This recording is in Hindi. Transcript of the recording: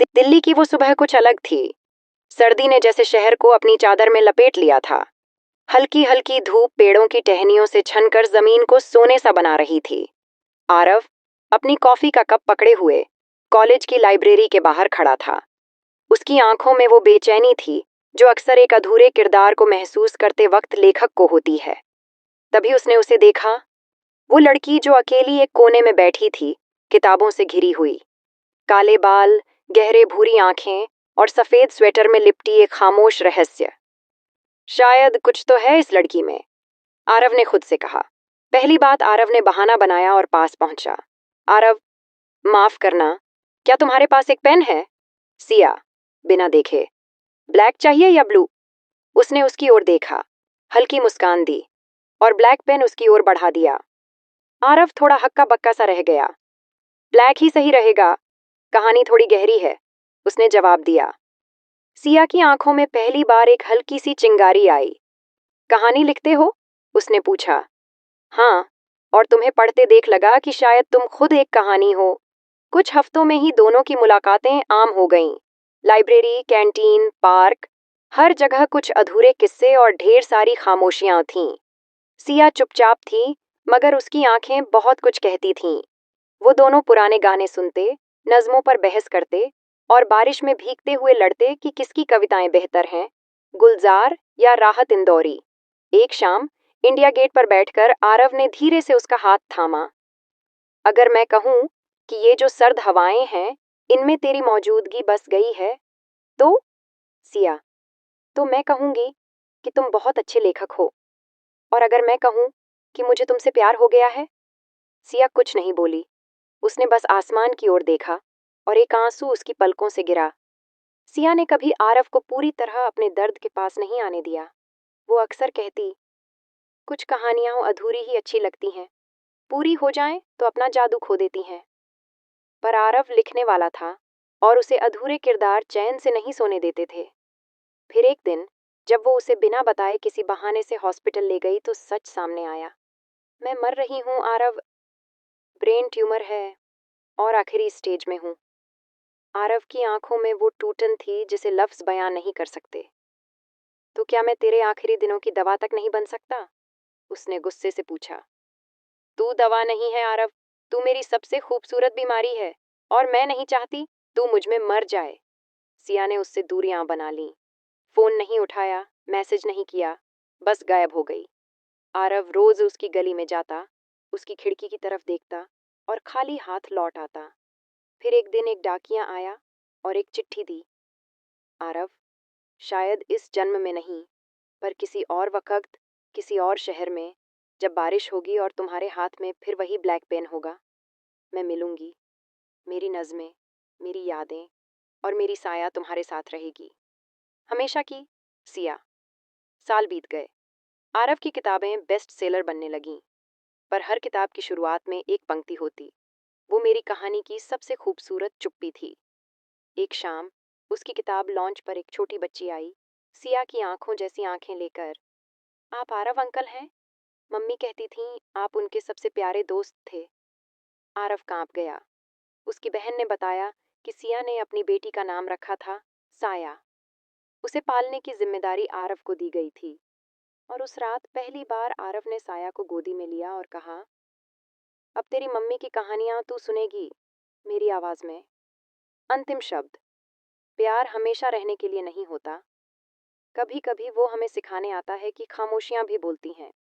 दिल्ली की वो सुबह कुछ अलग थी। सर्दी ने जैसे शहर को अपनी चादर में लपेट लिया था। हल्की हल्की धूप पेड़ों की टहनियों से छनकर जमीन को सोने सा बना रही थी। आरव अपनी कॉफी का कप पकड़े हुए कॉलेज की लाइब्रेरी के बाहर खड़ा था। उसकी आंखों में वो बेचैनी थी जो अक्सर एक अधूरे किरदार को महसूस करते वक्त लेखक को होती है। तभी उसने उसे देखा, वो लड़की जो अकेली एक कोने में बैठी थी, किताबों से घिरी हुई। काले बाल, गहरे भूरी आंखें और सफेद स्वेटर में लिपटी एक खामोश रहस्य। शायद कुछ तो है इस लड़की में, आरव ने खुद से कहा। पहली बात आरव ने बहाना बनाया और पास पहुंचा। आरव, माफ करना, क्या तुम्हारे पास एक पेन है? सिया बिना देखे, ब्लैक चाहिए या ब्लू? उसने उसकी ओर देखा, हल्की मुस्कान दी और ब्लैक पेन उसकी ओर बढ़ा दिया। आरव थोड़ा हक्का बक्का सा रह गया। ब्लैक ही सही रहेगा, कहानी थोड़ी गहरी है, उसने जवाब दिया। सिया की आंखों में पहली बार एक हल्की सी चिंगारी आई। कहानी लिखते हो? उसने पूछा। हाँ, और तुम्हें पढ़ते देख लगा कि शायद तुम खुद एक कहानी हो। कुछ हफ्तों में ही दोनों की मुलाकातें आम हो गईं। लाइब्रेरी, कैंटीन, पार्क, हर जगह कुछ अधूरे किस्से और ढेर सारी खामोशियां थीं। सिया चुपचाप थी, मगर उसकी आंखें बहुत कुछ कहती थीं। वो दोनों पुराने गाने सुनते, नज़्मों पर बहस करते और बारिश में भीगते हुए लड़ते कि किसकी कविताएं बेहतर हैं, गुलजार या राहत इंदौरी। एक शाम इंडिया गेट पर बैठकर आरव ने धीरे से उसका हाथ थामा। अगर मैं कहूं कि ये जो सर्द हवाएं हैं, इनमें तेरी मौजूदगी बस गई है, तो? सिया, तो मैं कहूंगी कि तुम बहुत अच्छे लेखक हो। और अगर मैं कहूं कि मुझे तुमसे प्यार हो गया है? सिया कुछ नहीं बोली। उसने बस आसमान की ओर देखा और एक आंसू उसकी पलकों से गिरा। सिया ने कभी आरव को पूरी तरह अपने दर्द के पास नहीं आने दिया। वो अक्सर कहती, कुछ कहानियां अधूरी ही अच्छी लगती हैं, पूरी हो जाएं तो अपना जादू खो देती हैं। पर आरव लिखने वाला था और उसे अधूरे किरदार चैन से नहीं सोने देते थे। फिर एक दिन जब वो उसे बिना बताए किसी बहाने से हॉस्पिटल ले गई तो सच सामने आया। मैं मर रही हूँ आरव, ब्रेन ट्यूमर है और आखिरी स्टेज में हूँ। आरव की आंखों में वो टूटन थी जिसे लफ्ज बयां नहीं कर सकते। तो क्या मैं तेरे आखिरी दिनों की दवा तक नहीं बन सकता? उसने गुस्से से पूछा। तू दवा नहीं है आरव, तू मेरी सबसे खूबसूरत बीमारी है और मैं नहीं चाहती तू मुझ में मर जाए। सिया ने उससे दूरियां बना लीं। फोन नहीं उठाया, मैसेज नहीं किया, बस गायब हो गई। आरव रोज उसकी गली में जाता, उसकी खिड़की की तरफ देखता और खाली हाथ लौट आता। फिर एक दिन एक डाकिया आया और एक चिट्ठी दी। आरव, शायद इस जन्म में नहीं, पर किसी और वक्त, किसी और शहर में, जब बारिश होगी और तुम्हारे हाथ में फिर वही ब्लैक पेन होगा, मैं मिलूंगी। मेरी नज़में, मेरी यादें और मेरी साया तुम्हारे साथ रहेगी, हमेशा की। सिया। साल बीत गए। आरव की किताबें बेस्ट सेलर बनने लगीं, पर हर किताब की शुरुआत में एक पंक्ति होती। वो मेरी कहानी की सबसे खूबसूरत चुप्पी थी। एक शाम उसकी किताब लॉन्च पर एक छोटी बच्ची आई, सिया की आंखों जैसी आंखें लेकर। आप आरव अंकल हैं? मम्मी कहती थीं आप उनके सबसे प्यारे दोस्त थे। आरव कांप गया। उसकी बहन ने बताया कि सिया ने अपनी बेटी का नाम रखा था साया। उसे पालने की जिम्मेदारी आरव को दी गई थी। और उस रात पहली बार आरव ने साया को गोदी में लिया और कहा, अब तेरी मम्मी की कहानियां तू सुनेगी, मेरी आवाज में। अंतिम शब्द, प्यार हमेशा रहने के लिए नहीं होता। कभी कभी वो हमें सिखाने आता है कि खामोशियां भी बोलती हैं।